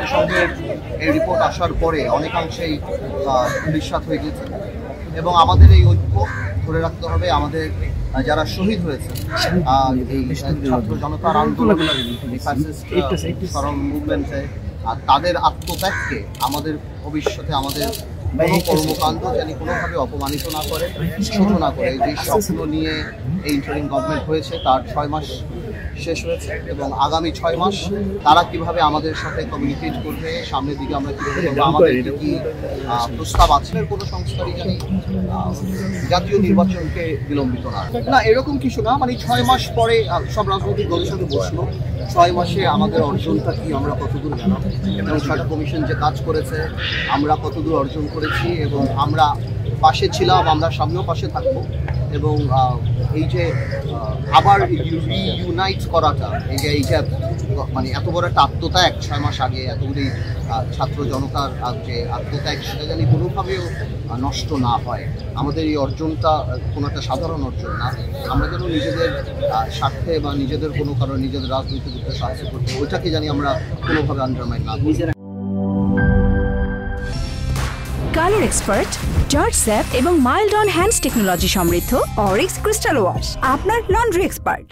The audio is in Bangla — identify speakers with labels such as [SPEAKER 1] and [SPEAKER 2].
[SPEAKER 1] জাতিসংঘের এই রিপোর্ট আসার পরে অনেকাংশেই নিঃস্বাত হয়ে গেছে এবং আমাদের এই ঐক্য ধরে রাখতে হবে। আমাদের যারা শহীদ হয়েছে এই ছাত্র জনতার আন্দোলন মুভমেন্টে তাদের আত্মত্যাগকে আমাদের ভবিষ্যতে আমাদের কোনো কর্মকাণ্ড যেন কোনোভাবে অপমানিত না করে, ছোট না করে। যে স্বপ্ন নিয়ে এই ইন্টারিম গভর্নমেন্ট হয়েছে তার 6 মাস শেষ হয়েছে এবং আগামী 6 মাস তারা কিভাবে আমাদের সাথে কমিউনিকেট করবে, সামনের দিকে আমরা কীভাবে আমাদের কি প্রস্তাব আছে, কোনো সংস্কারই জানি জাতীয় নির্বাচনকে বিলম্বিত না এরকম কিছু না। মানে 6 মাস পরে সব রাজনৈতিক দলের সাথে বসলো, 6 মাসে আমাদের অর্জনটা কি, আমরা কতদূর গেলাম এবং 6টা কমিশন যে কাজ করেছে আমরা কতদূর অর্জন করেছি এবং আমরা পাশে ছিলাম, আমরা সামনেও পাশে থাকবো। এবং এই যে আবার রিইউনাইট করাটা, এই যে মানে এত বড় একটা আত্মত্যাগ 6 মাস আগে, এতগুলি ছাত্র জনতার যে আত্মত্যাগ, সেটা জানি কোনোভাবেও নষ্ট না হয়। আমাদের এই অর্জনটা কোনো একটা সাধারণ অর্জন না। আমরা যেন নিজেদের স্বার্থে বা নিজেদের কোনো কারণে নিজেদের রাজনৈতিক উদ্দেশ্যে সাহায্য করতে, ওইটাকে জানি আমরা কোনোভাবে আন্ডারমাইন না করি।
[SPEAKER 2] কালার এক্সপার্ট, জর্জ স্যাপ এবং মাইল্ড অন হ্যান্ডস টেকনোলজি সমৃদ্ধ অরিক্স ক্রিস্টাল ওয়াশ আপনার লন্ড্রি এক্সপার্ট।